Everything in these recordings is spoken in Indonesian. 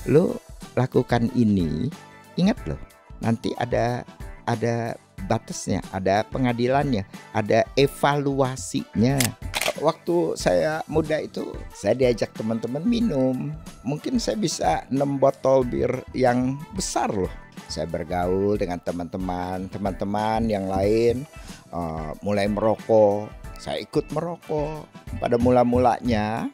lo lakukan ini, ingat loh, nanti ada batasnya, ada pengadilannya, ada evaluasinya. Waktu saya muda itu, saya diajak teman-teman minum. Mungkin saya bisa 6 botol bir yang besar loh. Saya bergaul dengan teman-teman yang lain, mulai merokok. Saya ikut merokok. Pada mula-mulanya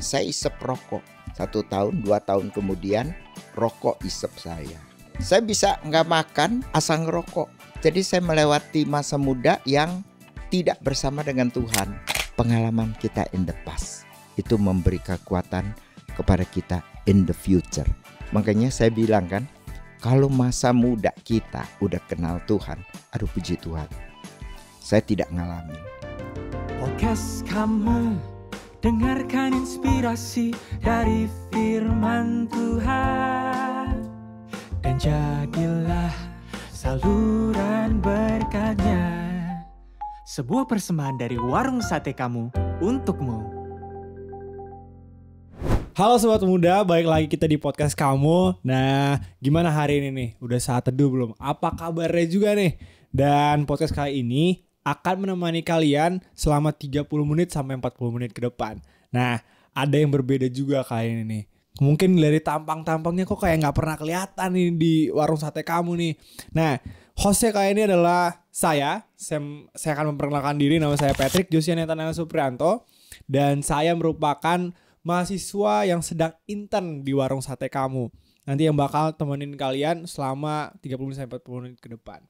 saya isep rokok. 1 tahun, 2 tahun kemudian rokok isep saya. Saya bisa nggak makan asal ngerokok. Jadi saya melewati masa muda yang tidak bersama dengan Tuhan. Pengalaman kita in the past itu memberi kekuatan kepada kita in the future. Makanya saya bilang kan, kalau masa muda kita udah kenal Tuhan, aduh puji Tuhan, saya tidak ngalamin. Podcast kamu dengarkan inspirasi dari firman Tuhan, dan jadilah saluran berkatnya. Sebuah persembahan dari warung sate kamu untukmu. Halo Sobat Muda, balik lagi kita di podcast kamu. Nah, gimana hari ini nih? Udah saat teduh belum? Apa kabarnya juga nih? Dan podcast kali ini akan menemani kalian selama 30 menit sampai 40 menit ke depan. Nah, ada yang berbeda juga kali ini nih. Mungkin dari tampang-tampangnya kok kayak gak pernah kelihatan nih di warung sate kamu nih. Nah, hostnya kali ini adalah saya akan memperkenalkan diri. Nama saya Patrick Josian Netanyahu Suprianto. Dan saya merupakan mahasiswa yang sedang intern di warung sate kamu. Nanti yang bakal temenin kalian selama 30-40 menit ke depan.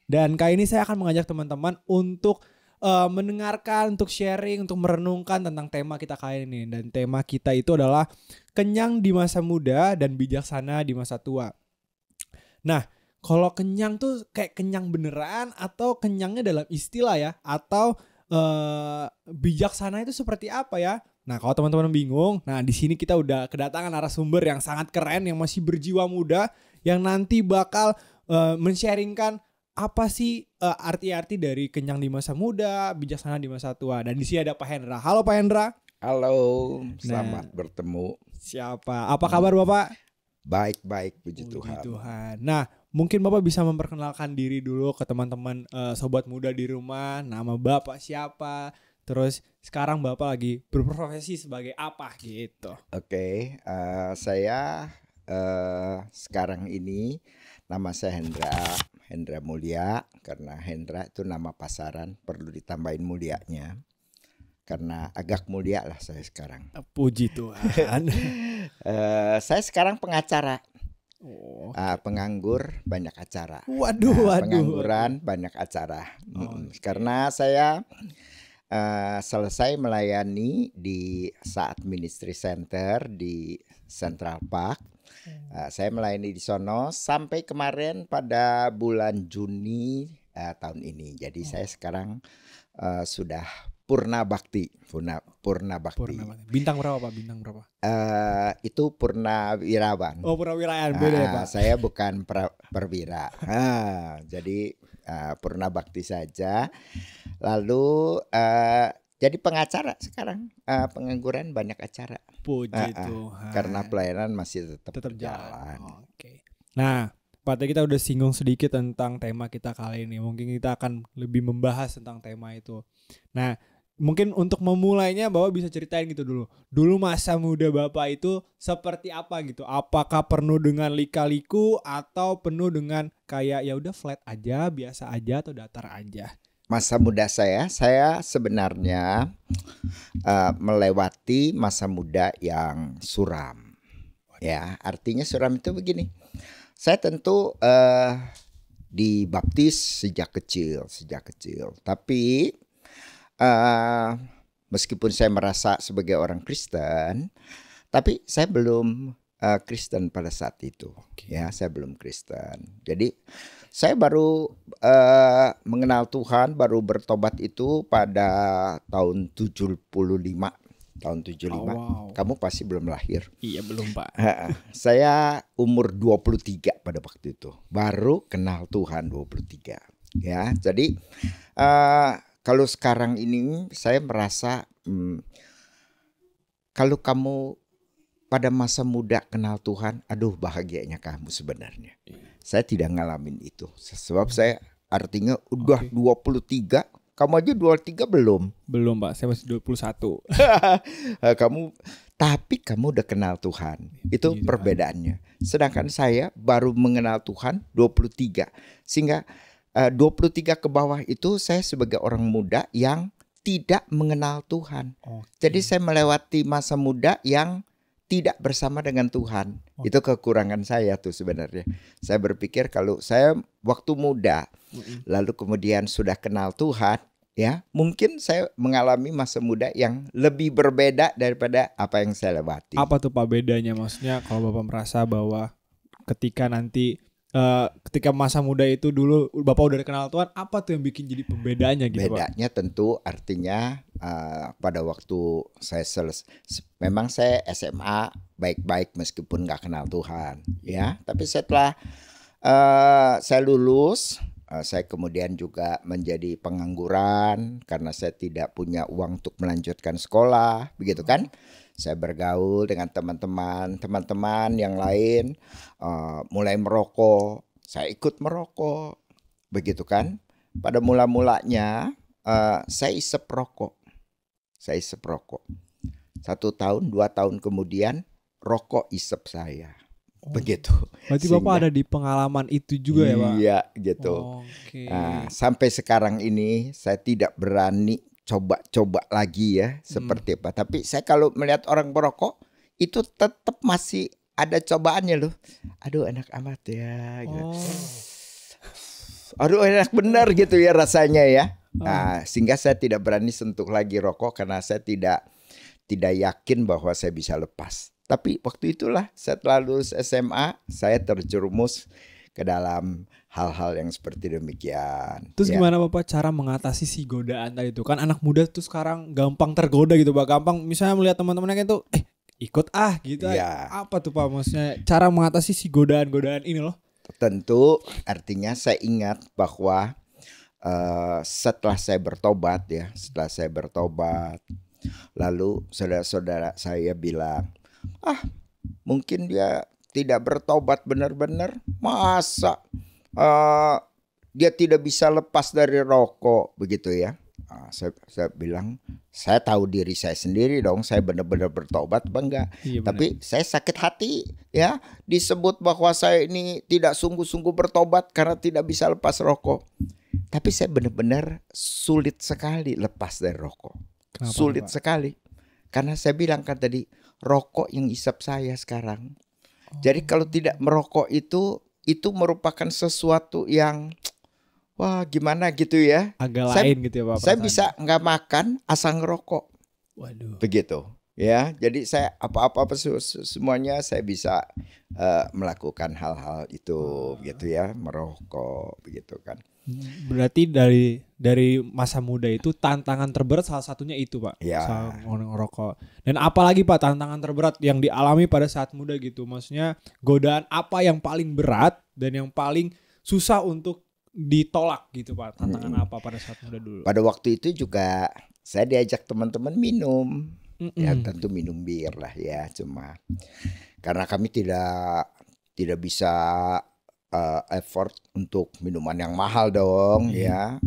Dan kali ini saya akan mengajak teman-teman untuk mendengarkan, untuk sharing, untuk merenungkan tentang tema kita kali ini. Dan tema kita itu adalah kenyang di masa muda dan bijaksana di masa tua. Nah, kalau kenyang tuh kayak kenyang beneran atau kenyangnya dalam istilah ya? Atau bijaksana itu seperti apa ya? Nah, kalau teman-teman bingung, nah di sini kita udah kedatangan narasumber yang sangat keren, yang masih berjiwa muda, yang nanti bakal men-sharingkan apa sih arti-arti dari kenyang di masa muda, bijaksana di masa tua. Dan di sini ada Pak Hendra. Halo Pak Hendra. Halo, selamat bertemu. Siapa? Apa kabar Bapak? Baik, puji Tuhan. Nah, mungkin Bapak bisa memperkenalkan diri dulu ke teman-teman sobat muda di rumah. Nama Bapak siapa? Terus sekarang Bapak lagi berprofesi sebagai apa gitu? Oke, saya sekarang ini nama saya Hendra Mulia. Karena Hendra itu nama pasaran, perlu ditambahin mulianya. Karena agak mulia lah saya sekarang. Puji Tuhan. Saya sekarang pengacara. Penganggur banyak acara. Waduh. Pengangguran banyak acara. Karena saya selesai melayani di saat Ministry Center di Central Park. Saya melayani di sono sampai kemarin pada bulan Juni tahun ini. Jadi saya sekarang sudah Purna Bakti. Bintang berapa Pak? Bintang berapa? Itu Purnawirawan. Oh, Purnawirawan beda ya Pak. Saya bukan perwira. Jadi Purna Bakti saja. Lalu jadi pengacara sekarang. Pengangguran banyak acara. Puji Tuhan. Karena pelayanan masih tetap jalan. Oke. Nah, Pak, tadi kita udah singgung sedikit tentang tema kita kali ini. Mungkin kita akan lebih membahas tentang tema itu. Nah, mungkin untuk memulainya Bapak bisa ceritain gitu dulu. Dulu masa muda Bapak itu seperti apa gitu? Apakah penuh dengan lika-liku atau penuh dengan kayak ya udah flat aja, biasa aja atau datar aja? Masa muda saya sebenarnya melewati masa muda yang suram. Ya, artinya suram itu begini. Saya tentu dibaptis sejak kecil. Tapi meskipun saya merasa sebagai orang Kristen, tapi saya belum Kristen pada saat itu. Ya, saya belum Kristen. Jadi saya baru mengenal Tuhan, baru bertobat itu pada tahun 75. Tahun 75. Wow. Kamu pasti belum lahir. Iya, belum Pak. Saya umur 23 pada waktu itu. Baru kenal Tuhan 23. Ya, jadi kalau sekarang ini saya merasa kalau kamu pada masa muda kenal Tuhan, aduh bahagianya kamu sebenarnya. Saya tidak ngalamin itu. Sebab saya artinya udah 23, kamu aja 23 belum? Belum Pak, saya masih 21. Tapi kamu udah kenal Tuhan. Itu Gitu, perbedaannya. Sedangkan saya baru mengenal Tuhan 23. Sehingga 23 ke bawah itu saya sebagai orang muda yang tidak mengenal Tuhan. Jadi saya melewati masa muda yang tidak bersama dengan Tuhan. Itu kekurangan saya tuh sebenarnya. Saya berpikir kalau saya waktu muda lalu kemudian sudah kenal Tuhan, ya mungkin saya mengalami masa muda yang lebih berbeda daripada apa yang saya lewati. Apa tuh Pak bedanya? Maksudnya kalau Bapak merasa bahwa ketika nanti ketika masa muda itu dulu Bapak udah kenal Tuhan, apa tuh yang bikin jadi pembedanya gitu Pak? Bedanya tentu artinya pada waktu saya memang saya SMA baik-baik meskipun nggak kenal Tuhan, ya. Tapi setelah saya lulus, saya kemudian juga menjadi pengangguran karena saya tidak punya uang untuk melanjutkan sekolah, begitu kan? Saya bergaul dengan teman-teman yang lain, mulai merokok. Saya ikut merokok, begitu kan? Pada mula-mulanya saya isep rokok. 1 tahun, 2 tahun kemudian rokok isep saya. Begitu. Berarti Bapak ada di pengalaman itu juga ya Pak? Iya gitu. Sampai sekarang ini saya tidak berani coba-coba lagi ya seperti apa. Tapi saya kalau melihat orang berokok itu tetap masih ada cobaannya loh. Aduh enak amat ya. Gitu. Aduh enak benar gitu ya rasanya ya. Sehingga saya tidak berani sentuh lagi rokok karena saya tidak yakin bahwa saya bisa lepas. Tapi waktu itulah setelah lulus SMA saya terjerumus ke dalam hal-hal yang seperti demikian. Terus gimana Bapak cara mengatasi si godaan tadi itu? Kan anak muda tuh sekarang gampang tergoda gitu Pak. Gampang misalnya melihat teman-temannya gitu, ikut gitu. Apa tuh Pak maksudnya cara mengatasi si godaan-godaan ini loh? Tentu artinya saya ingat bahwa setelah saya bertobat lalu saudara-saudara saya bilang, mungkin dia tidak bertobat benar-benar, masa dia tidak bisa lepas dari rokok begitu ya. Saya bilang, saya tahu diri saya sendiri dong, saya benar-benar bertobat enggak. Tapi saya sakit hati ya, disebut bahwa saya ini tidak sungguh-sungguh bertobat karena tidak bisa lepas rokok. Tapi saya benar-benar sulit sekali lepas dari rokok. Kenapa, sulit Pak? Sekali. Karena saya bilang kan tadi, rokok yang isap saya sekarang. Jadi kalau tidak merokok itu merupakan sesuatu yang wah gimana gitu ya. Agak lain gitu ya Pak. Saya bisa nggak makan asal ngerokok. Waduh. Begitu ya. Jadi saya apa-apa semuanya saya bisa melakukan hal-hal itu gitu ya, merokok begitu kan. Berarti dari masa muda itu tantangan terberat salah satunya itu Pak, soal ngerokok. Dan apalagi Pak tantangan terberat yang dialami pada saat muda gitu, maksudnya godaan apa yang paling berat dan yang paling susah untuk ditolak gitu Pak, tantangan apa pada saat muda dulu? Pada waktu itu juga saya diajak teman-teman minum, ya tentu minum bir lah ya, cuma karena kami tidak bisa effort untuk minuman yang mahal dong ya.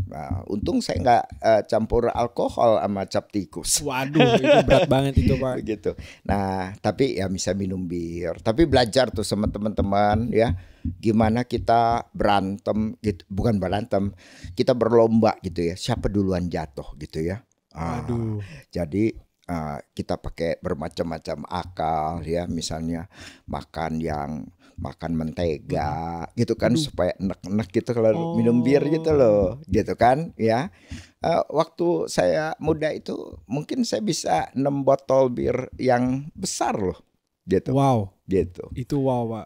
Untung saya nggak campur alkohol sama cap tikus. Waduh itu berat banget itu Pak. Begitu. Nah tapi ya bisa minum bir. Tapi belajar tuh sama teman-teman ya. Gimana kita berantem gitu. Bukan berantem. Kita berlomba gitu ya. Siapa duluan jatuh gitu ya. Waduh. Jadi kita pakai bermacam-macam akal ya. Misalnya makan mentega gitu kan supaya enak-enak gitu kalau minum bir gitu loh gitu kan ya. Waktu saya muda itu mungkin saya bisa 6 botol bir yang besar loh gitu. Wow gitu. Itu wow Pak.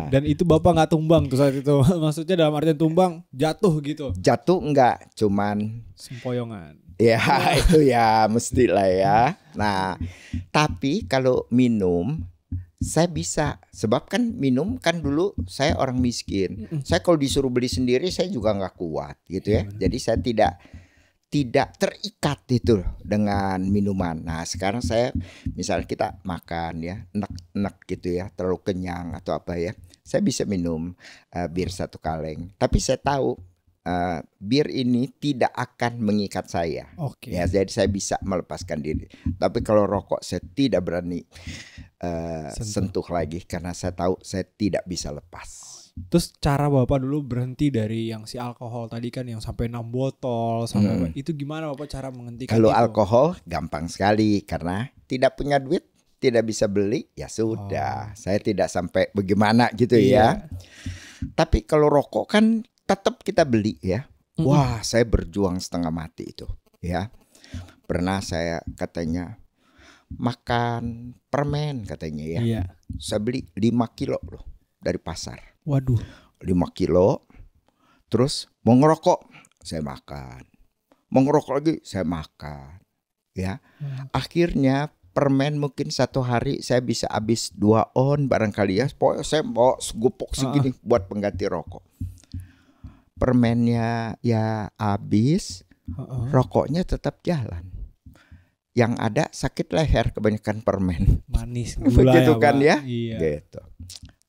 Dan itu Bapak nggak tumbang tuh saat itu. Maksudnya dalam artian tumbang jatuh gitu. Jatuh enggak, cuman sempoyongan. Ya itu ya mestilah ya. Nah tapi kalau minum saya bisa, sebab kan minum kan dulu saya orang miskin. Saya kalau disuruh beli sendiri saya juga nggak kuat gitu ya. Jadi saya tidak terikat itu loh dengan minuman. Nah sekarang saya misalnya kita makan ya enak-enak gitu ya, terlalu kenyang atau apa ya, saya bisa minum bir 1 kaleng. Tapi saya tahu bir ini tidak akan mengikat saya. Oke. Ya, jadi saya bisa melepaskan diri. Tapi kalau rokok saya tidak berani sentuh lagi karena saya tahu saya tidak bisa lepas. Terus cara Bapak dulu berhenti dari yang si alkohol tadi kan yang sampai 6 botol sampai apa, itu gimana Bapak cara menghentikan Kalau itu? alkohol gampang sekali karena tidak punya duit, tidak bisa beli, ya sudah. Saya tidak sampai bagaimana gitu ya. Tapi kalau rokok kan tetap kita beli ya. Wah, saya berjuang setengah mati itu ya. Pernah saya katanya makan permen katanya ya. Iya. Saya beli 5 kilo loh dari pasar. Waduh. 5 kilo. Terus mau ngerokok, saya makan. Mau ngerokok lagi, saya makan. Ya. Akhirnya permen mungkin 1 hari saya bisa habis 2 on barangkali ya. Pokoknya saya bawa segupok segini buat pengganti rokok. Permennya ya habis, rokoknya tetap jalan. Yang ada sakit leher kebanyakan permen. Manis gula Begitu ya, kan Pak? ya? Iya. Gitu.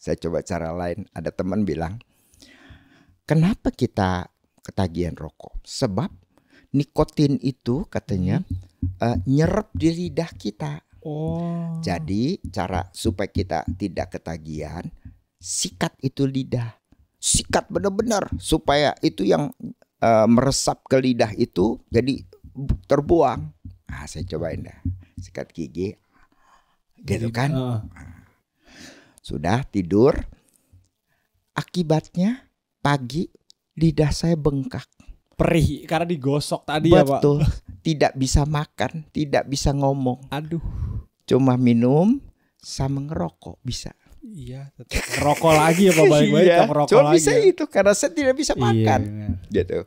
Saya coba cara lain. Ada teman bilang, kenapa kita ketagihan rokok? Sebab nikotin itu katanya nyerap di lidah kita. Oh. Jadi cara supaya kita tidak ketagihan, sikat itu lidah. Sikat benar-benar supaya itu yang meresap ke lidah itu jadi terbuang. Nah, saya cobain dah. Sikat gigi. Gitu kan? Sudah tidur. Akibatnya pagi lidah saya bengkak. Perih karena digosok tadi ya Pak. Betul. Tidak bisa makan, tidak bisa ngomong. Aduh. Cuma minum sama ngerokok bisa. Iya, tetap ngerokok lagi ya Pak, balik-balik ke ngerokok cuma lagi. bisa itu karena saya tidak bisa makan. Iya. Gitu.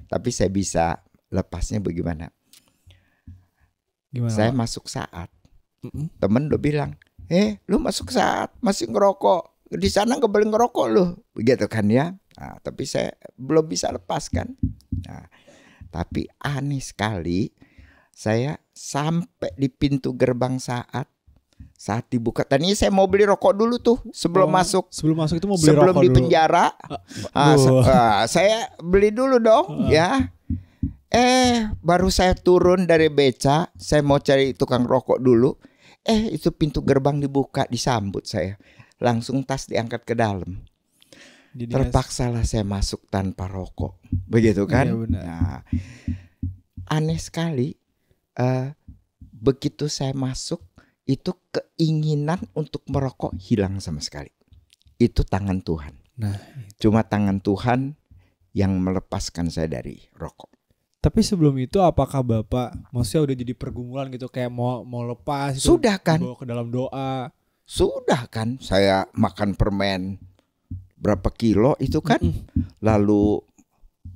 Tapi saya bisa lepasnya bagaimana? Gimana? Saya Pak? masuk saat. Temen udah bilang, lu masuk saat masih ngerokok, di sana nggak boleh ngerokok lu, begitu kan ya. Nah, tapi saya belum bisa lepaskan. Nah, tapi aneh sekali, saya sampai di pintu gerbang saat dibuka. Tadinya saya mau beli rokok dulu tuh sebelum masuk. Sebelum masuk itu mau beli Sebelum rokok di dulu. penjara, saya beli dulu dong, ya. Baru saya turun dari beca, saya mau cari tukang rokok dulu. Itu pintu gerbang dibuka, disambut saya. Langsung tas diangkat ke dalam. Jadi Terpaksalah saya masuk tanpa rokok. Begitu kan? Iya, benar. Nah, aneh sekali. Begitu saya masuk, itu keinginan untuk merokok hilang sama sekali. Itu tangan Tuhan. Nah, Cuma tangan Tuhan yang melepaskan saya dari rokok. tapi sebelum itu apakah Bapak maksudnya udah jadi pergumulan gitu kayak mau lepas itu, Sudah kan? dibawa ke dalam doa. Sudah kan, saya makan permen berapa kilo itu kan, lalu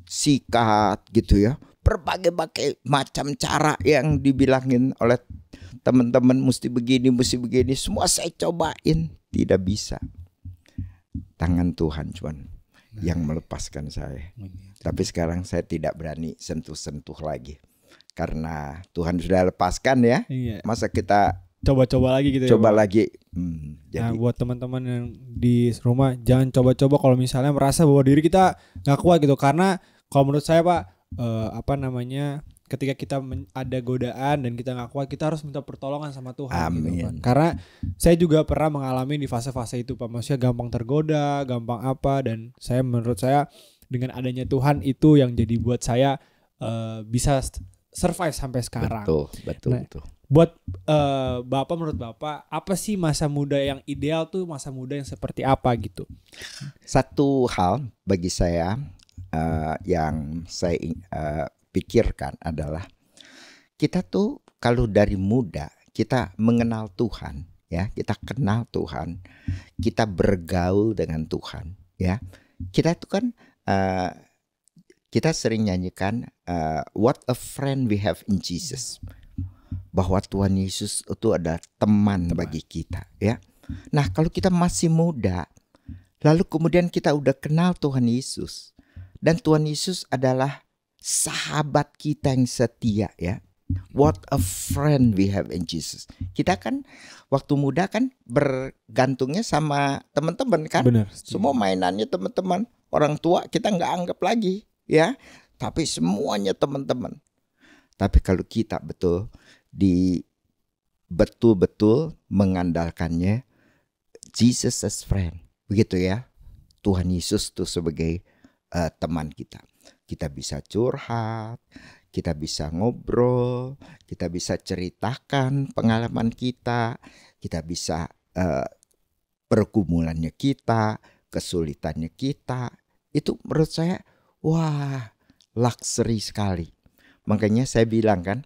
sikat gitu ya, berbagai macam cara yang dibilangin oleh teman-teman mesti begini, semua saya cobain, tidak bisa. Tangan Tuhan cuman yang melepaskan saya. Tapi sekarang saya tidak berani sentuh-sentuh lagi karena Tuhan sudah lepaskan ya. Iya. Masa kita Coba-coba lagi gitu ya. coba Pak? lagi. Nah, Jadi buat teman-teman yang di rumah jangan coba-coba kalau misalnya merasa bahwa diri kita nggak kuat gitu, karena kalau menurut saya Pak, ketika kita ada godaan dan kita nggak kuat, kita harus minta pertolongan sama Tuhan. Gitu, Amin. Pak. Karena saya juga pernah mengalami di fase-fase itu Pak, maksudnya gampang tergoda, gampang apa, dan menurut saya dengan adanya Tuhan itu yang jadi buat saya bisa survive sampai sekarang. betul. Nah, buat Bapak, menurut Bapak apa sih masa muda yang ideal tuh, masa muda yang seperti apa gitu? Satu hal bagi saya yang saya pikirkan adalah kita tuh kalau dari muda kita mengenal Tuhan ya, kita kenal Tuhan, kita bergaul dengan Tuhan ya. Kita tuh kan kita sering nyanyikan what a friend we have in Jesus. Bahwa Tuhan Yesus itu adalah teman bagi kita ya. Nah, kalau kita masih muda, lalu kemudian kita udah kenal Tuhan Yesus, dan Tuhan Yesus adalah sahabat kita yang setia ya. What a friend we have in Jesus. Kita kan waktu muda kan bergantungnya sama teman-teman kan. Benar. Semua mainannya teman-teman. Orang tua kita nggak anggap lagi ya. Tapi semuanya teman-teman. Tapi kalau kita betul-betul mengandalkannya, Jesus as friend. Begitu ya. Tuhan Yesus tuh sebagai teman kita. Kita bisa curhat, kita bisa ngobrol, kita bisa ceritakan pengalaman kita bisa pergumulannya kita, kesulitannya kita. Itu menurut saya, wah, luxury sekali. Makanya saya bilang kan,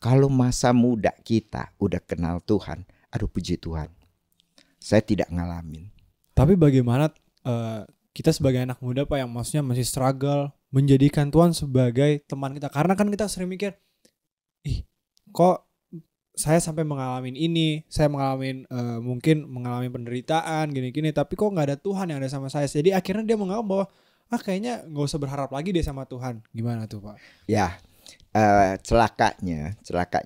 kalau masa muda kita udah kenal Tuhan, aduh puji Tuhan, saya tidak ngalamin. Tapi bagaimana kita sebagai anak muda Pak yang maksudnya masih struggle menjadikan Tuhan sebagai teman kita, karena kan kita sering mikir, kok saya sampai mengalami ini, saya mungkin mengalami penderitaan gini-gini, tapi kok nggak ada Tuhan yang ada sama saya. Jadi akhirnya dia menganggap bahwa kayaknya nggak usah berharap lagi deh sama Tuhan. Gimana tuh Pak? Ya, celakanya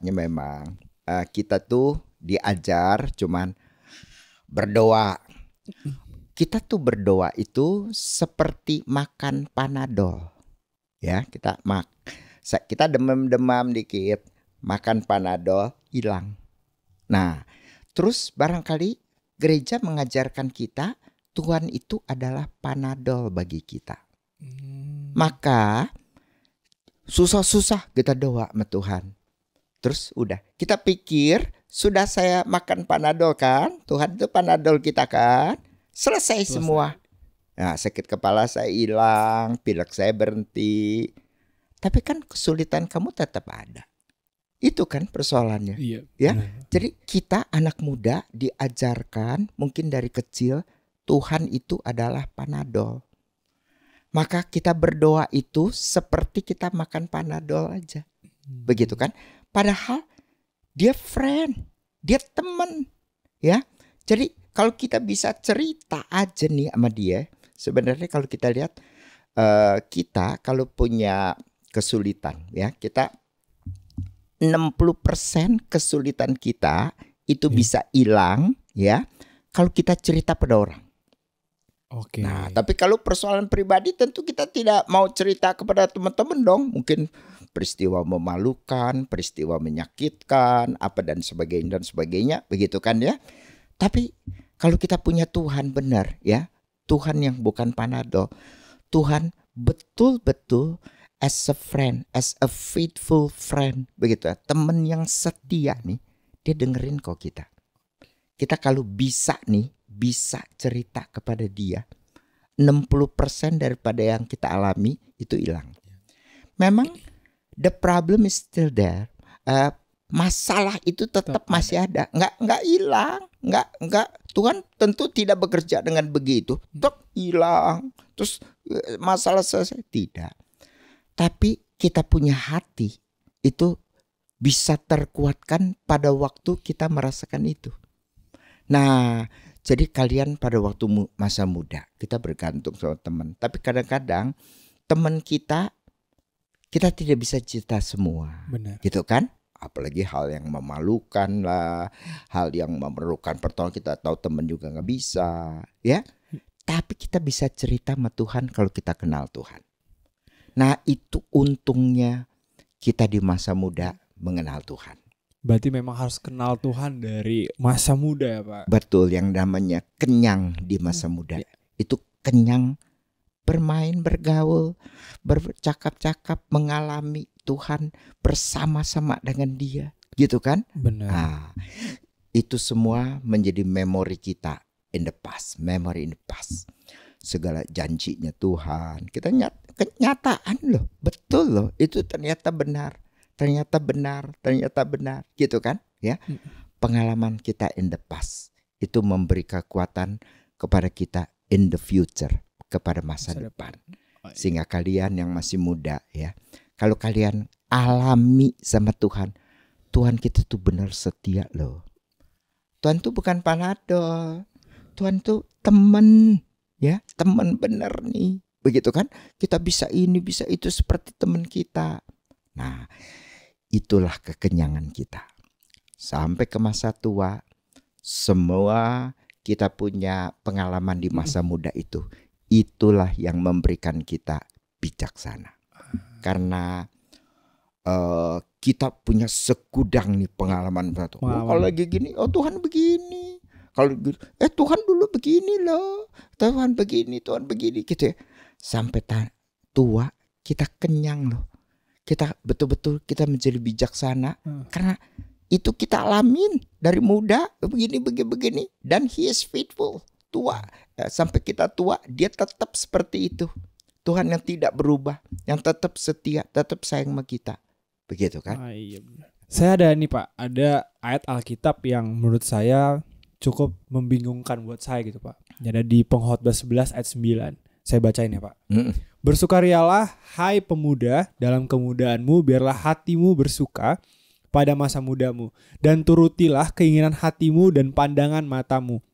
memang kita tuh diajar cuman berdoa. Kita tuh berdoa itu seperti makan Panadol. Ya, kita demam-demam dikit, makan Panadol hilang. Nah, terus barangkali gereja mengajarkan kita Tuhan itu adalah Panadol bagi kita. Maka susah-susah kita doa sama Tuhan. Terus udah, kita pikir sudah saya makan Panadol kan, Tuhan itu Panadol kita kan, selesai semua. Nah, sakit kepala saya hilang, pilek saya berhenti. Tapi kan kesulitan kamu tetap ada. Itu kan persoalannya. Iya. Ya. Jadi kita anak muda diajarkan mungkin dari kecil Tuhan itu adalah Panadol. Maka kita berdoa itu seperti kita makan Panadol aja. Begitu kan? Padahal dia friend, dia teman, ya. Jadi kalau kita bisa cerita aja nih sama dia, sebenarnya kalau kita lihat kita kalau punya kesulitan ya, kita 60% kesulitan kita itu bisa hilang ya kalau kita cerita pada orang. Oke. Nah, tapi kalau persoalan pribadi tentu kita tidak mau cerita kepada teman-teman dong. Mungkin peristiwa memalukan, peristiwa menyakitkan, apa dan sebagainya, begitu kan ya. Tapi kalau kita punya Tuhan benar ya, Tuhan yang bukan Panadol, Tuhan betul-betul as a friend, as a faithful friend, begitu ya, teman yang setia nih, dia dengerin kok kita. Kita kalau bisa cerita kepada dia, 60% daripada yang kita alami itu hilang. Memang the problem is still there. Masalah itu tetap masih ada, nggak hilang, nggak. Tuhan tentu tidak bekerja dengan begitu, tok hilang, terus masalah selesai, tidak. Tapi kita punya hati itu bisa terkuatkan pada waktu kita merasakan itu. Nah, jadi kalian pada waktu masa muda kita bergantung sama teman, tapi kadang-kadang teman kita tidak bisa cerita semua. Benar. Gitu kan? Apalagi hal yang memalukan lah, hal yang memerlukan pertolongan, kita tahu teman juga nggak bisa, ya. Tapi kita bisa cerita sama Tuhan kalau kita kenal Tuhan. Nah, itu untungnya kita di masa muda mengenal Tuhan. Berarti memang harus kenal Tuhan dari masa muda ya Pak? Betul, yang namanya kenyang di masa muda. Itu kenyang bermain, bergaul, bercakap-cakap, mengalami Tuhan bersama-sama dengan dia, gitu kan? Benar. Nah, itu semua menjadi memori kita in the past, memory in the past. Segala janjinya Tuhan, kita kenyataan loh, betul loh, itu ternyata benar, gitu kan? Ya, pengalaman kita in the past itu memberi kekuatan kepada kita in the future, kepada masa depan. Sehingga kalian yang masih muda ya, kalau kalian alami sama Tuhan, Tuhan kita tuh benar setia loh. Tuhan tuh bukan Panadol, Tuhan tuh teman, ya, teman benar nih, begitu kan? Kita bisa ini, bisa itu seperti teman kita. Nah, itulah kekenyangan kita. Sampai ke masa tua, semua kita punya pengalaman di masa muda itu. Itulah yang memberikan kita bijaksana. Karena kita punya segudang nih pengalaman. Kalau lagi gini, oh Tuhan begini. Kalau Tuhan dulu begini loh. Tuhan begini gitu ya. Sampai tua kita kenyang loh. Kita betul-betul kita menjadi bijaksana. Karena itu kita alamin dari muda begini. Dan He is faithful. Tua. Sampai kita tua dia tetap seperti itu. Tuhan yang tidak berubah. Yang tetap setia. Tetap sayang sama kita. Begitu kan? Iya benar. Saya ada nih Pak, ada ayat Alkitab yang menurut saya cukup membingungkan buat saya gitu Pak. Ada di Pengkhotbah 11 ayat 9. Saya bacain ya Pak. Bersukarialah hai pemuda dalam kemudaanmu, biarlah hatimu bersuka pada masa mudamu, dan turutilah keinginan hatimu dan pandangan matamu.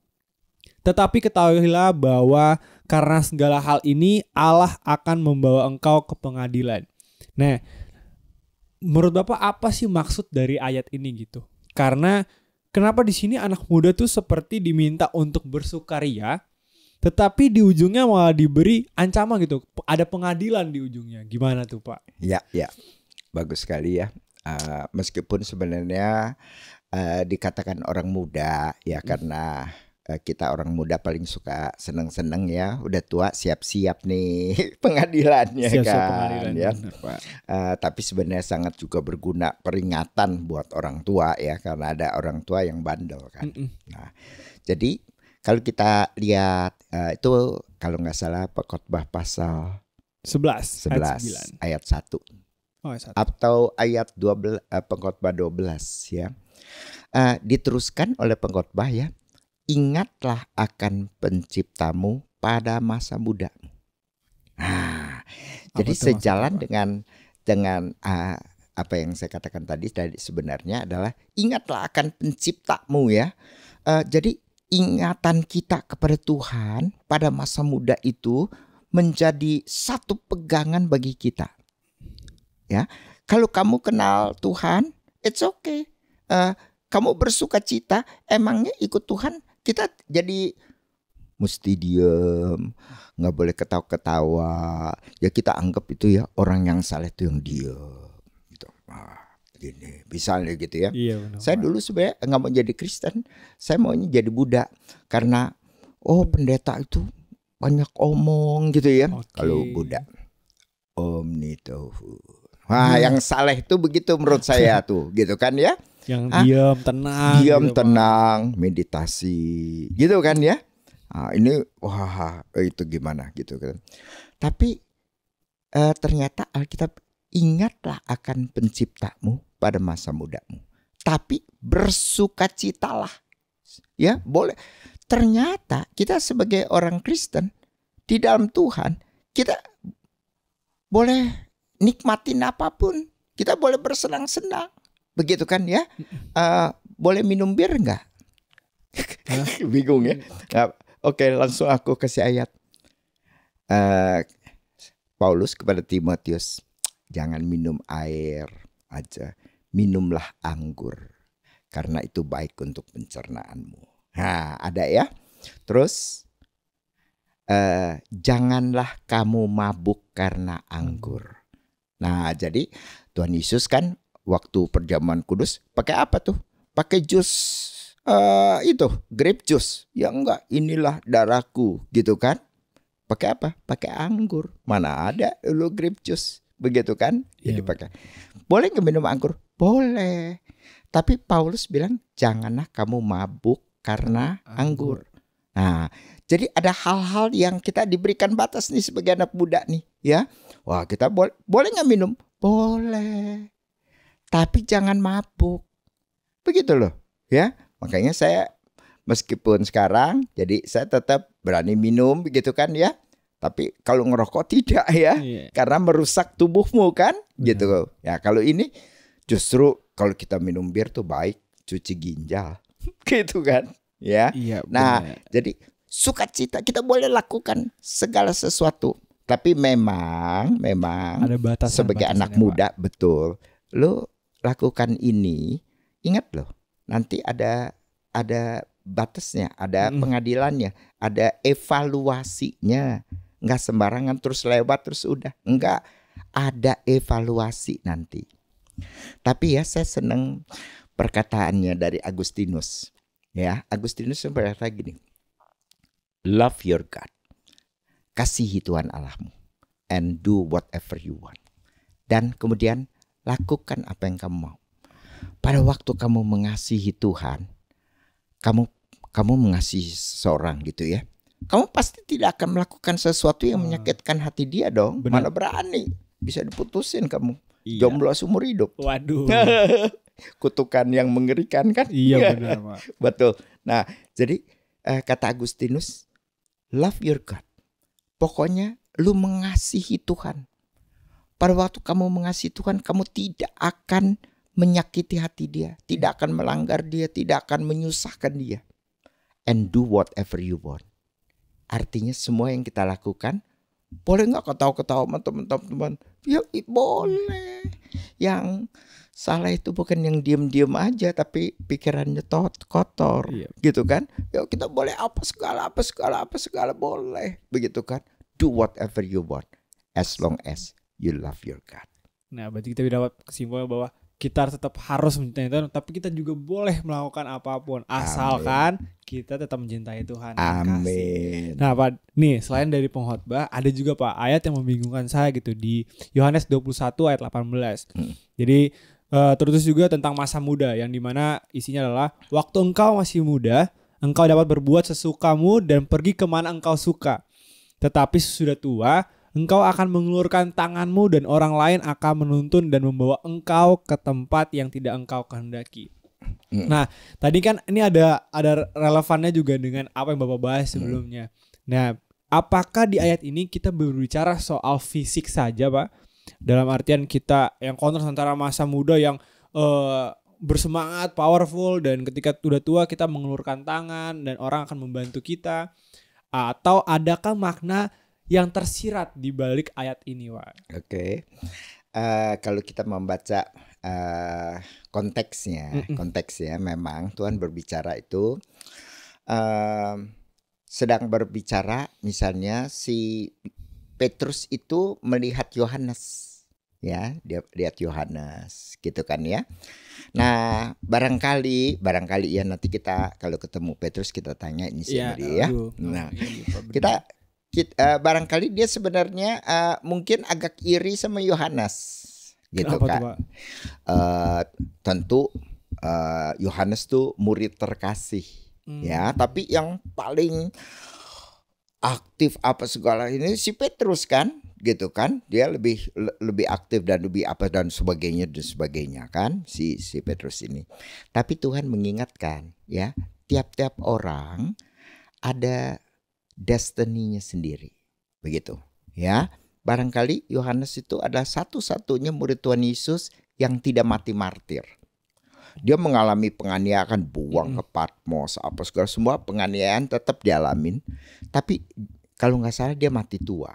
Tetapi ketahuilah bahwa karena segala hal ini Allah akan membawa engkau ke pengadilan. Nah, menurut Bapak apa sih maksud dari ayat ini gitu? Karena kenapa di sini anak muda tuh seperti diminta untuk bersukaria, tetapi di ujungnya malah diberi ancaman gitu. Ada pengadilan di ujungnya. Gimana tuh Pak? Ya. Bagus sekali ya. Meskipun sebenarnya dikatakan orang muda ya karena kita orang muda paling suka seneng-seneng ya. Udah tua siap-siap nih pengadilannya kan ya. Bener, Pak. Tapi sebenarnya sangat juga berguna peringatan buat orang tua ya. Karena ada orang tua yang bandel kan. Nah, jadi kalau kita lihat itu kalau nggak salah Pengkhotbah pasal 11 ayat 1. Atau ayat 12 Pengkhotbah 12 ya. Diteruskan oleh pengkhotbah ya. Ingatlah akan penciptamu pada masa mudamu. Jadi sejalan dengan apa yang saya katakan tadi sebenarnya adalah ingatlah akan penciptamu ya. Jadi ingatan kita kepada Tuhan pada masa muda itu menjadi satu pegangan bagi kita. Ya, kalau kamu kenal Tuhan, it's okay. Kamu bersuka cita, emangnya ikut Tuhan kita jadi mesti diem, nggak boleh ketawa-ketawa. Ya kita anggap itu ya orang yang saleh itu yang diem. Gitu. Gini, misalnya gitu ya. Iya, benar, saya dulu sebenarnya nggak mau jadi Kristen, saya maunya jadi Buddha karena pendeta itu banyak omong gitu ya. Kalau Buddha, Om Nitohu. Wah, yang saleh itu begitu menurut saya tuh, gitu kan ya? Yang diam, tenang. Diam, gitu, tenang, meditasi, gitu kan ya? Ini itu gimana gitu kan? Tapi ternyata Alkitab ingatlah akan penciptamu pada masa mudamu. Tapi bersukacitalah, ya boleh. Ternyata kita sebagai orang Kristen di dalam Tuhan kita boleh nikmatin apapun, kita boleh bersenang-senang, begitu kan ya? Boleh minum bir nggak? Bingung ya? Oke, langsung aku kasih ayat. Paulus kepada Timotius, jangan minum air aja, minumlah anggur, karena itu baik untuk pencernaanmu. Nah, ada ya. Terus janganlah kamu mabuk karena anggur. Nah, jadi Tuhan Yesus kan waktu perjamuan kudus pakai apa tuh? Pakai jus itu, grape juice. Ya enggak, inilah darahku gitu kan. Pakai apa? Pakai anggur. Mana ada dulu grape juice, begitu kan? Jadi pakai. Boleh nggak minum anggur? Boleh. Tapi Paulus bilang janganlah kamu mabuk karena anggur. Nah, jadi ada hal-hal yang kita diberikan batas nih sebagai anak muda nih, ya. Wah, kita boleh nggak minum? Boleh. Tapi jangan mabuk. Begitu loh, ya. Makanya saya meskipun sekarang, jadi saya tetap berani minum, begitu kan ya. Tapi kalau ngerokok tidak ya, karena merusak tubuhmu kan, gitu. Ya kalau ini justru kalau kita minum bir tuh baik, cuci ginjal, gitu kan, ya. Iya, nah, jadi sukacita kita boleh lakukan segala sesuatu Tapi memang Ada batasan. sebagai anak muda betul, lo lakukan ini, ingat loh, nanti ada batasnya, ada pengadilannya, ada evaluasinya. Nggak sembarangan terus lewat terus udah. Enggak, ada evaluasi nanti. Tapi ya saya seneng perkataannya dari Agustinus. Ya, Agustinus berkata gini. Love your God. Kasihi Tuhan Allahmu. And do whatever you want. Dan kemudian lakukan apa yang kamu mau. Pada waktu kamu mengasihi Tuhan, kamu mengasihi seseorang gitu ya. Kamu pasti tidak akan melakukan sesuatu yang menyakitkan hati dia dong. Benar. Mana berani. Bisa diputusin kamu. Iya. Jomblo seumur hidup. Waduh. Kutukan yang mengerikan kan? Iya benar, Pak. Betul. Nah, jadi kata Agustinus, love your God. Pokoknya lu mengasihi Tuhan. Pada waktu kamu mengasihi Tuhan, kamu tidak akan menyakiti hati dia, tidak akan melanggar dia, tidak akan menyusahkan dia. And do whatever you want. Artinya semua yang kita lakukan, boleh nggak ketawa-ketawa sama teman-teman? Ya boleh. Yang salah itu bukan yang diam-diam aja, tapi pikirannya kotor, Iya. gitu kan? Ya kita boleh apa segala boleh, begitu kan? Do whatever you want, as long as you love your God. Nah, berarti kita dapat kesimpulan bahwa kita tetap harus mencintai Tuhan, tapi kita juga boleh melakukan apapun asalkan kita tetap mencintai Tuhan. Amin. Nah, Pak, nih selain dari pengkhotbah, ada juga Pak ayat yang membingungkan saya gitu di Yohanes 21 ayat 18. Jadi terus juga tentang masa muda yang dimana isinya adalah waktu engkau masih muda, engkau dapat berbuat sesukamu dan pergi kemana engkau suka. Tetapi sesudah tua, engkau akan mengulurkan tanganmu dan orang lain akan menuntun dan membawa engkau ke tempat yang tidak engkau kehendaki. Nah, tadi kan ini ada relevannya juga dengan apa yang Bapak bahas sebelumnya. Nah, apakah di ayat ini kita berbicara soal fisik saja, Pak? Dalam artian kita yang kontras antara masa muda yang bersemangat, powerful, dan ketika sudah tua kita mengulurkan tangan dan orang akan membantu kita. Atau adakah makna yang tersirat di balik ayat ini, Pak? Oke. Kalau kita membaca konteksnya memang Tuhan berbicara itu sedang berbicara, misalnya si Petrus itu melihat Yohanes, ya, dia lihat Yohanes, gitu kan ya. Nah, barangkali ya nanti kita kalau ketemu Petrus kita tanya ini sama dia ya. Nah, kita barangkali dia sebenarnya mungkin agak iri sama Yohanes, gitu. Kenapa kan? Tuh, Pak? Tentu Yohanes tuh murid terkasih, ya. Tapi yang paling aktif apa segala ini si Petrus kan, gitu kan? Dia lebih aktif dan lebih apa dan sebagainya kan si Petrus ini. Tapi Tuhan mengingatkan, ya, tiap-tiap orang ada destiny-nya sendiri, begitu ya. Barangkali Yohanes itu adalah satu-satunya murid Tuhan Yesus yang tidak mati martir. Dia mengalami penganiayaan, buang ke Patmos, apa segala, semua penganiayaan tetap dialamin. Tapi kalau nggak salah dia mati tua,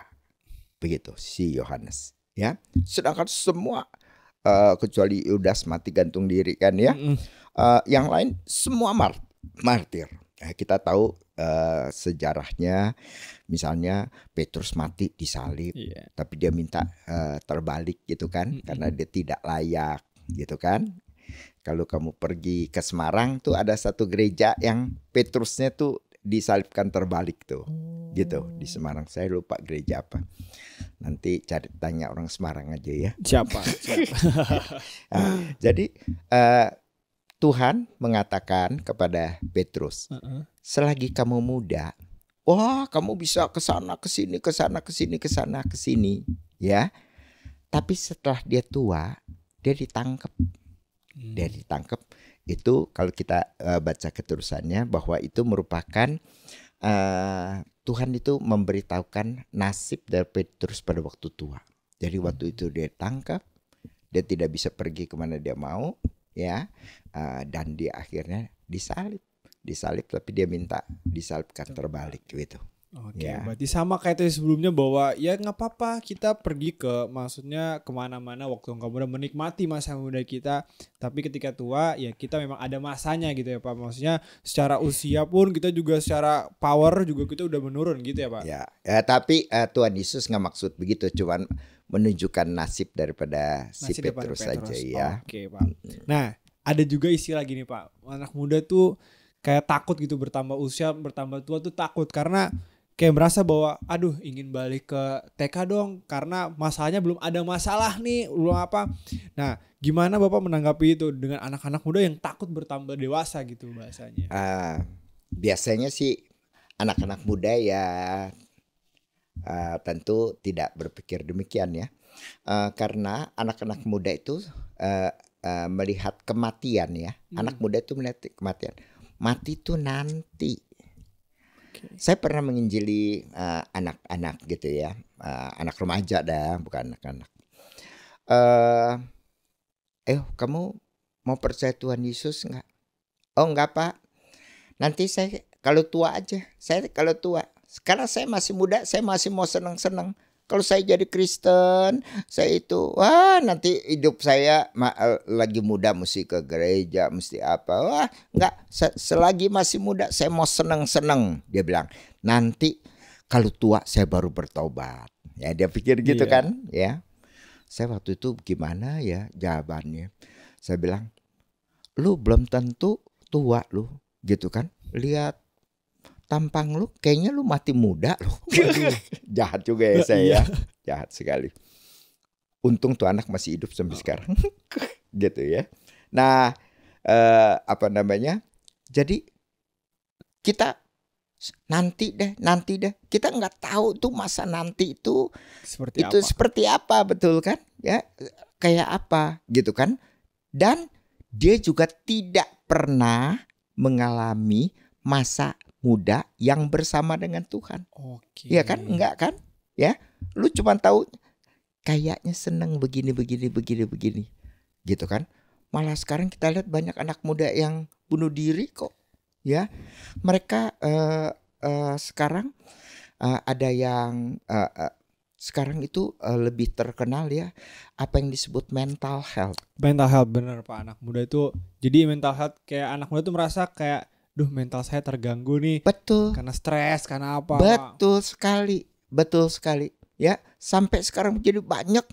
begitu si Yohanes, ya. Sedangkan semua kecuali Yudas mati gantung diri kan ya. Yang lain semua martir. Kita tahu sejarahnya, misalnya Petrus mati disalib, tapi dia minta terbalik gitu kan, karena dia tidak layak, gitu kan. Kalau kamu pergi ke Semarang tuh ada satu gereja yang Petrusnya tuh disalibkan terbalik tuh, gitu di Semarang. Saya lupa gereja apa. Nanti cari tanya orang Semarang aja ya. Siapa? Nah, jadi Tuhan mengatakan kepada Petrus, selagi kamu muda, wah kamu bisa ke sana ke sini ke sana ke sini ke sana ke sini, ya. Tapi setelah dia tua, dia ditangkap. Dia ditangkap itu kalau kita baca keterusannya bahwa itu merupakan Tuhan itu memberitahukan nasib dari Petrus pada waktu tua. Jadi waktu itu dia ditangkap, dia tidak bisa pergi kemana dia mau, ya, dan dia akhirnya disalib tapi dia minta disalibkan terbalik gitu. Oke, Ya. berarti sama kayak tadi sebelumnya bahwa ya nggak apa-apa kita pergi ke maksudnya kemana-mana waktu yang muda menikmati masa muda kita. Tapi ketika tua ya kita memang ada masanya gitu ya Pak. Maksudnya secara usia pun kita juga secara power juga kita udah menurun gitu ya Pak. Ya, tapi Tuhan Yesus nggak maksud begitu, cuman menunjukkan nasib daripada si Masih depan Petrus saja ya. Oke Pak. Nah ada juga istilah gini Pak. Anak muda tuh kayak takut gitu bertambah usia bertambah tua tuh takut karena kayak merasa bahwa aduh ingin balik ke TK dong karena masalahnya belum ada masalah nih belum apa. Nah gimana Bapak menanggapi itu dengan anak-anak muda yang takut bertambah dewasa gitu bahasanya? Biasanya sih anak-anak muda ya tentu tidak berpikir demikian ya. Karena anak-anak muda itu melihat kematian ya. Anak muda itu melihat kematian. Mati itu nanti. Saya pernah menginjili anak-anak gitu ya, anak remaja dah, bukan anak-anak. Kamu mau percaya Tuhan Yesus nggak? Oh nggak Pak, nanti saya kalau tua aja. Saya kalau tua, sekarang saya masih muda, saya masih mau senang-senang. Kalau saya jadi Kristen, saya itu nanti hidup saya lagi muda mesti ke gereja, mesti apa. Wah, enggak, selagi masih muda saya mau senang-senang. Dia bilang, nanti kalau tua saya baru bertobat. Ya, dia pikir gitu kan, ya. Saya waktu itu gimana ya jawabannya. Saya bilang, lu belum tentu tua lu, gitu kan. Lihat tampang lu kayaknya lu mati muda lu. Jahat juga ya saya. Jahat sekali. Untung tuh anak masih hidup sampai sekarang. Gitu ya. Nah, jadi kita nanti deh. Kita nggak tahu tuh masa nanti itu seperti apa, betul kan? Ya, kayak apa gitu kan? Dan dia juga tidak pernah mengalami masa muda yang bersama dengan Tuhan. Oke. Iya kan? Enggak kan? Ya. Lu cuma tahu kayaknya seneng begini. Gitu kan? Malah sekarang kita lihat banyak anak muda yang bunuh diri kok. Ya. Mereka sekarang ada yang sekarang itu lebih terkenal ya apa yang disebut mental health. Mental health bener Pak, anak muda itu. Jadi mental health kayak anak muda tuh merasa kayak duh mental saya terganggu nih. Betul. Karena stres, karena apa? Betul sekali. Ya, sampai sekarang jadi banyak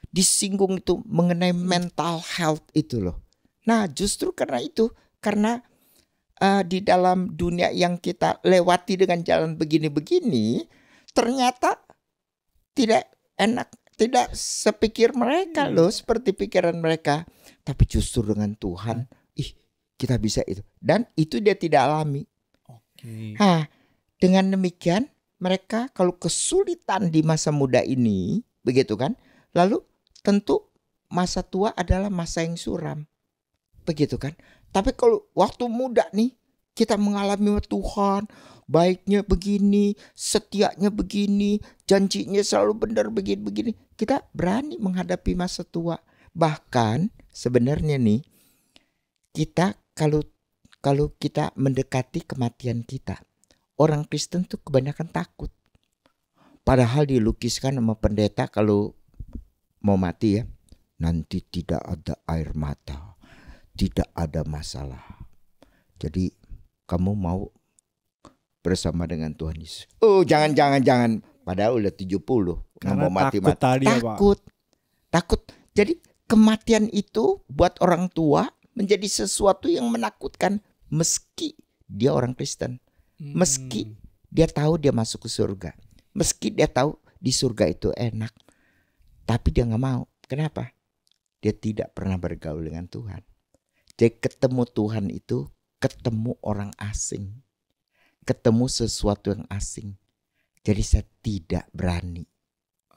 disinggung itu mengenai mental health itu loh. Nah, justru karena itu, karena di dalam dunia yang kita lewati dengan jalan begini-begini, ternyata tidak enak, tidak sepikir mereka loh, seperti pikiran mereka. Tapi justru dengan Tuhan, kita bisa itu. Dan itu dia tidak alami. Oke. Nah, dengan demikian mereka kalau kesulitan di masa muda ini, begitu kan? Lalu tentu masa tua adalah masa yang suram. Begitu kan? Tapi kalau waktu muda nih, kita mengalami Tuhan, baiknya begini, setianya begini, janjinya selalu benar begini. Kita berani menghadapi masa tua. Bahkan sebenarnya nih, kita kalau kita mendekati kematian kita, orang Kristen tuh kebanyakan takut. Padahal dilukiskan sama pendeta kalau mau mati ya, nanti tidak ada air mata, tidak ada masalah. Jadi kamu mau bersama dengan Tuhan Yesus. Oh jangan. Padahal udah 70, nggak mau mati-mati. Takut. Jadi kematian itu buat orang tua menjadi sesuatu yang menakutkan meski dia orang Kristen. Meski dia tahu dia masuk ke surga. Meski dia tahu di surga itu enak. Tapi dia gak mau. Kenapa? Dia tidak pernah bergaul dengan Tuhan. Jadi ketemu Tuhan itu ketemu orang asing. Ketemu sesuatu yang asing. Jadi saya tidak berani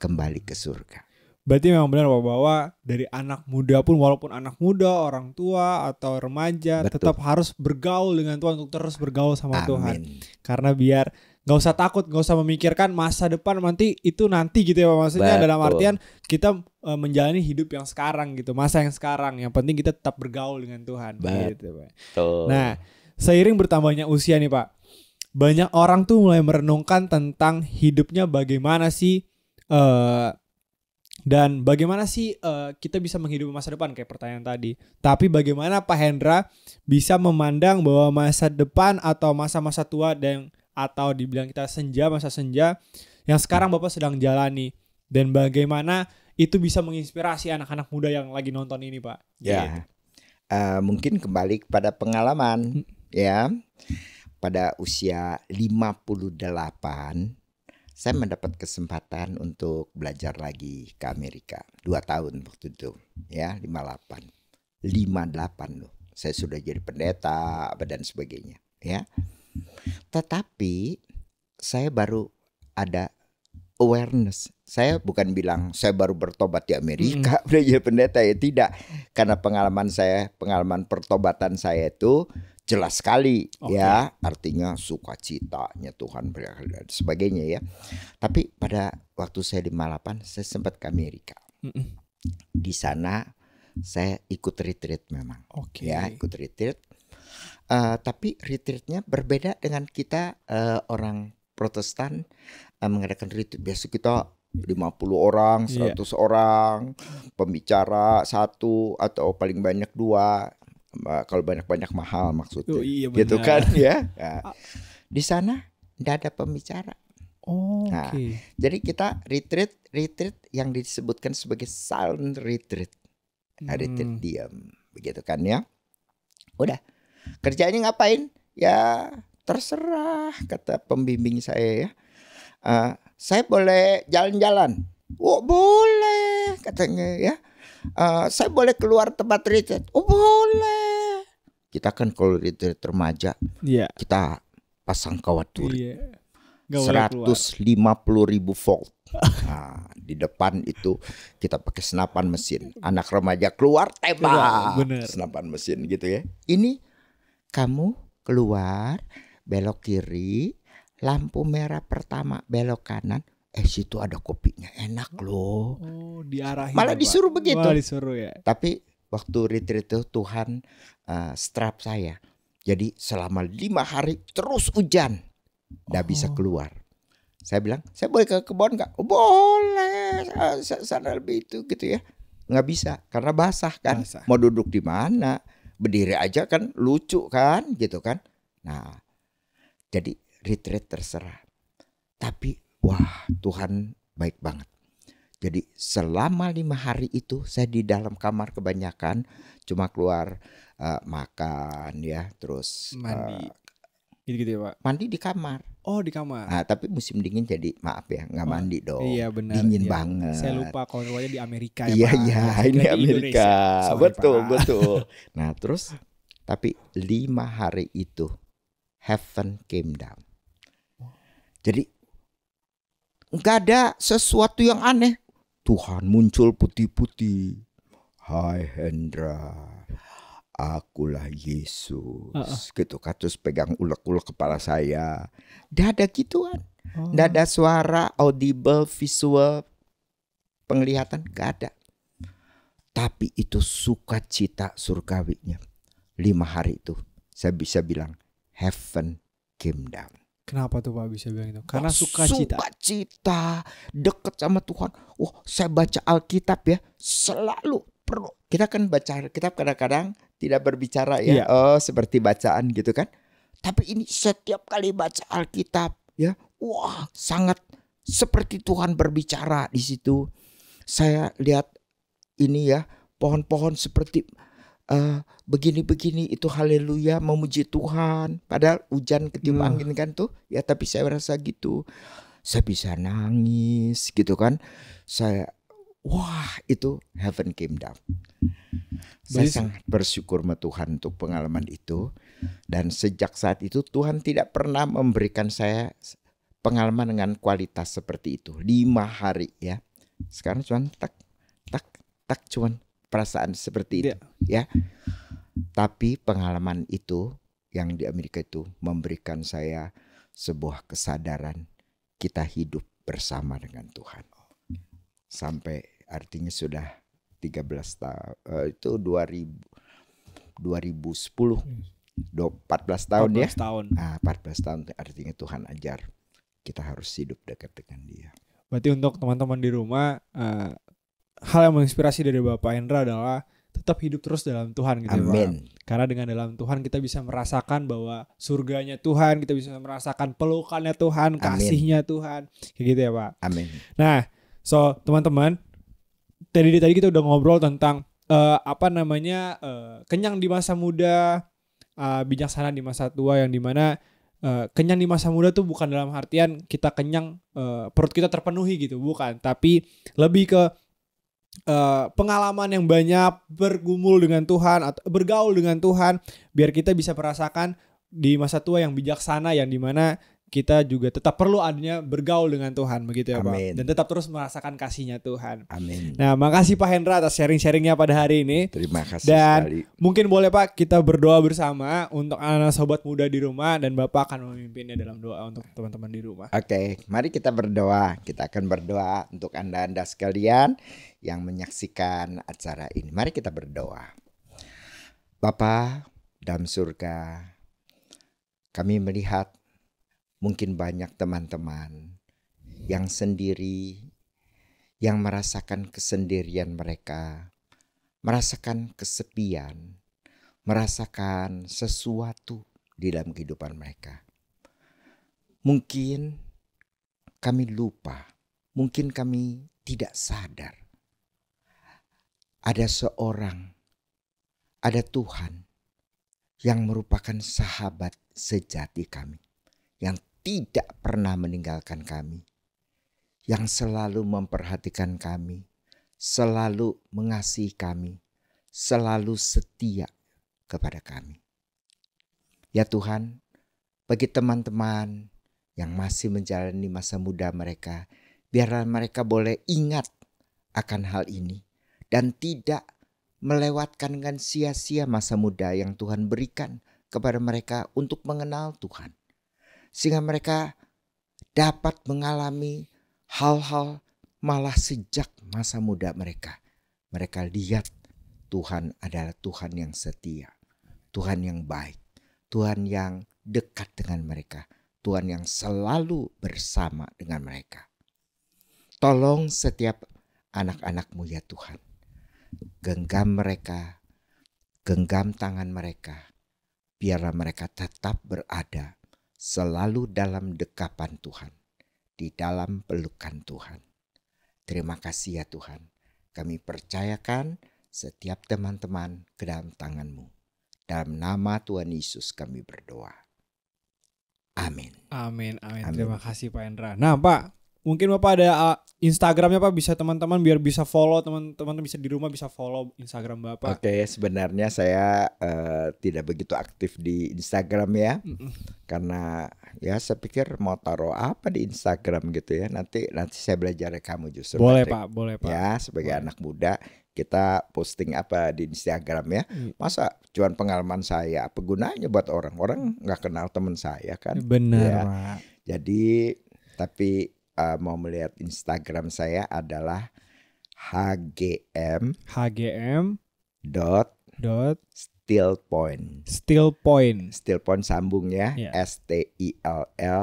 kembali ke surga. Berarti memang benar bahwa dari anak muda pun, walaupun anak muda, orang tua atau remaja, tetap harus bergaul dengan Tuhan, untuk terus bergaul sama Tuhan. Karena biar gak usah takut, gak usah memikirkan masa depan nanti gitu ya Pak. Maksudnya dalam artian kita menjalani hidup yang sekarang gitu, masa yang sekarang. Yang penting kita tetap bergaul dengan Tuhan. Gitu, Pak. Nah, seiring bertambahnya usia nih Pak, banyak orang tuh mulai merenungkan tentang hidupnya bagaimana sih dan bagaimana sih kita bisa menghidupi masa depan kayak pertanyaan tadi. Tapi bagaimana Pak Hendra bisa memandang bahwa masa depan atau masa-masa tua dan atau dibilang kita masa senja yang sekarang Bapak sedang jalani, dan bagaimana itu bisa menginspirasi anak-anak muda yang lagi nonton ini, Pak? Ya, mungkin kembali kepada pengalaman ya. Pada usia 58 saya mendapat kesempatan untuk belajar lagi ke Amerika. 2 tahun waktu itu ya, 58 loh. Saya sudah jadi pendeta dan sebagainya ya. Tetapi saya baru ada awareness. Saya bukan bilang saya baru bertobat di Amerika udah jadi pendeta ya, tidak. Karena pengalaman pertobatan saya itu jelas sekali ya, artinya sukacitanya Tuhan dan sebagainya ya. Tapi pada waktu saya di 58 saya sempat ke Amerika. Di sana saya ikut retreat memang. Ya, ikut retreat. Tapi retreatnya berbeda dengan kita orang Protestan mengadakan retreat. Biasa kita 50 orang, 100 orang, pembicara 1 atau paling banyak 2. Kalau banyak-banyak mahal maksudnya. Gitu kan ya. Nah, di sana tidak ada pembicara. Nah, jadi kita retreat yang disebutkan sebagai silent retreat. Retreat diam, begitu kan ya. Udah. Kerjanya ngapain? Ya terserah, kata pembimbing saya ya. Saya boleh jalan-jalan? Oh boleh, katanya ya. Saya boleh keluar tempat retreat? Oh boleh. Kita kan kalau retreat remaja, kita pasang kawat duri. 150.000 volt. Nah, di depan itu kita pakai senapan mesin. Anak remaja keluar tembak. Senapan mesin gitu ya. Ini kamu keluar, belok kiri, lampu merah pertama belok kanan. Situ ada kopinya enak loh. Diarahin. Malah disuruh begitu. Disuruh ya. Tapi waktu retreat itu Tuhan strap saya. Jadi selama 5 hari terus hujan. Nggak bisa keluar. Saya bilang, saya boleh ke kebun nggak? Oh, boleh. Sana lebih itu gitu ya. Nggak bisa karena basah kan. Mau duduk di mana? Berdiri aja kan lucu kan gitu kan. Nah, jadi retreat terserah. Tapi wah, Tuhan baik banget. Jadi selama 5 hari itu saya di dalam kamar kebanyakan, cuma keluar makan ya, terus mandi. Gitu-gitu ya Pak. Mandi di kamar. Oh di kamar. Nah, tapi musim dingin jadi maaf ya nggak mandi dong. Iya benar. Dingin banget. Saya lupa kalau di Amerika ya Iya Pak. Iya ini Amerika. Betul Pak. betul. Nah terus tapi 5 hari itu heaven came down. Jadi nggak ada sesuatu yang aneh. Tuhan muncul putih-putih. Hai Hendra, akulah Yesus. Gitu kan, terus pegang ulek-ulek kepala saya. Nggak ada gituan. Nggak ada suara, audible, visual, penglihatan, nggak ada. Tapi itu sukacita surgawinya. 5 hari itu saya bisa bilang heaven came down. Kenapa tuh Pak bisa bilang itu? Karena sukacita. Sukacita, deket sama Tuhan. Saya baca Alkitab ya, selalu perlu. Kita kan baca Alkitab kadang-kadang tidak berbicara ya. Seperti bacaan gitu kan. Tapi ini setiap kali baca Alkitab ya, wah sangat seperti Tuhan berbicara di situ. Saya lihat ini ya, pohon-pohon seperti begini-begini itu haleluya memuji Tuhan. Padahal hujan ketiup angin kan tuh ya, tapi saya rasa gitu. Saya bisa nangis gitu kan. Saya wah itu heaven came down. Saya sangat bersyukur sama Tuhan untuk pengalaman itu. Dan sejak saat itu Tuhan tidak pernah memberikan saya pengalaman dengan kualitas seperti itu. 5 hari ya. Sekarang cuman tak cuman perasaan seperti itu ya. Tapi pengalaman itu yang di Amerika itu memberikan saya sebuah kesadaran kita hidup bersama dengan Tuhan. Sampai artinya sudah 13 tahun itu 2010 14 tahun 14 ya. tahun. Nah, 14 tahun artinya Tuhan ajar kita harus hidup dekat dengan Dia. Berarti untuk teman-teman di rumah, hal yang menginspirasi dari Bapak Hendra adalah tetap hidup terus dalam Tuhan gitu ya, Pak. Amin. Karena dengan dalam Tuhan kita bisa merasakan bahwa surganya Tuhan, kita bisa merasakan pelukannya Tuhan, kasihnya Tuhan, kayak gitu ya, Pak. Amin. Nah, so teman-teman, tadi kita udah ngobrol tentang kenyang di masa muda, bijaksana di masa tua, yang dimana kenyang di masa muda tuh bukan dalam artian kita kenyang, perut kita terpenuhi gitu, bukan, tapi lebih ke pengalaman yang banyak, bergumul dengan Tuhan atau bergaul dengan Tuhan, biar kita bisa merasakan di masa tua yang bijaksana, yang dimana kita juga tetap perlu adanya bergaul dengan Tuhan, begitu ya, Amin. Pak, dan tetap terus merasakan kasihnya Tuhan. Amin. Nah, makasih Pak Hendra atas sharing-sharingnya pada hari ini. Terima kasih Dan sekali. mungkin boleh Pak kita berdoa bersama untuk anak-anak sobat muda di rumah, dan Bapak akan memimpinnya dalam doa untuk teman-teman di rumah. Oke, mari kita berdoa. Kita akan berdoa untuk Anda sekalian yang menyaksikan acara ini. Mari kita berdoa. Bapa dalam surga, kami melihat mungkin banyak teman-teman yang sendiri, yang merasakan kesendirian mereka, merasakan kesepian, merasakan sesuatu di dalam kehidupan mereka. Mungkin kami lupa, mungkin kami tidak sadar. Ada seorang, ada Tuhan yang merupakan sahabat sejati kami, yang tidak pernah meninggalkan kami, yang selalu memperhatikan kami, selalu mengasihi kami, selalu setia kepada kami. Ya Tuhan, bagi teman-teman yang masih menjalani masa muda mereka, biarlah mereka boleh ingat akan hal ini dan tidak melewatkan dengan sia-sia masa muda yang Tuhan berikan kepada mereka untuk mengenal Tuhan. Sehingga mereka dapat mengalami hal-hal malah sejak masa muda mereka. Mereka lihat Tuhan adalah Tuhan yang setia, Tuhan yang baik, Tuhan yang dekat dengan mereka, Tuhan yang selalu bersama dengan mereka. Tolong setiap anak-anak-Mu ya Tuhan. Genggam mereka, genggam tangan mereka, biarlah mereka tetap berada selalu dalam dekapan Tuhan, di dalam pelukan Tuhan. Terima kasih ya Tuhan. Kami percayakan setiap teman-teman ke dalam tangan-Mu. Dalam nama Tuhan Yesus kami berdoa. Amin. Amin. Amin. Terima kasih Pak Hendra. Nah Pak, mungkin Bapak ada Instagramnya Pak, bisa teman-teman biar bisa follow, teman-teman bisa di rumah bisa follow Instagram Bapak. Oke, sebenarnya saya tidak begitu aktif di Instagram ya. Karena ya saya pikir mau taruh apa di Instagram gitu ya. Nanti saya belajar dari kamu justru. Boleh Patrick. Pak, boleh Pak. Ya, sebagai anak muda kita posting apa di Instagram ya. Masa cuman pengalaman saya, apa gunanya buat orang nggak kenal teman saya kan. Benar ya. Pak. Jadi tapi mau melihat Instagram saya adalah hgm dot stillpoint. Stillpoint sambung ya. STILLPOINT.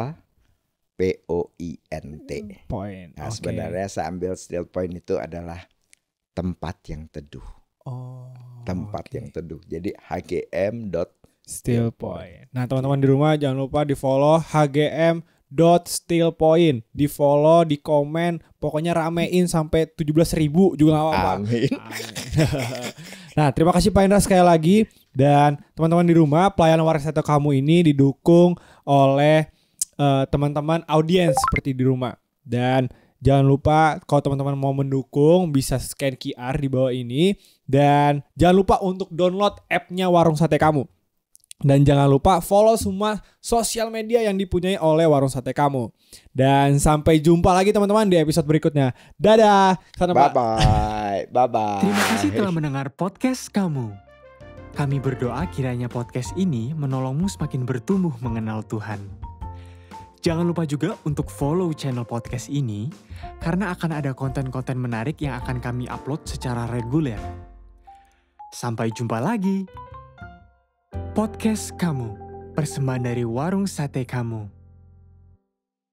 Point. Nah, sebenarnya saya ambil stillpoint itu adalah tempat yang teduh. Tempat yang teduh. Jadi hgm.stillpoint. Nah, teman-teman di rumah jangan lupa di-follow hgm.stillpoint, di-follow, di komen, pokoknya ramein sampai 17.000 juga gak apa-apa. Amin. Nah, terima kasih Pak Hendra sekali lagi. Dan teman-teman di rumah, pelayanan Waris Satu Kamu ini didukung oleh teman-teman audiens seperti di rumah. Dan jangan lupa kalau teman-teman mau mendukung bisa scan QR di bawah ini. Dan jangan lupa untuk download app-nya Warung Sate Kamu. Dan jangan lupa follow semua sosial media yang dipunyai oleh Warung Sate Kamu. Dan sampai jumpa lagi teman-teman di episode berikutnya. Dadah. Bye-bye. Bye-bye. Terima kasih telah mendengar podcast kamu. Kami berdoa kiranya podcast ini menolongmu semakin bertumbuh mengenal Tuhan. Jangan lupa juga untuk follow channel podcast ini, karena akan ada konten-konten menarik yang akan kami upload secara reguler. Sampai jumpa lagi. Podcast Kamu, persembahan dari Warung Sate Kamu.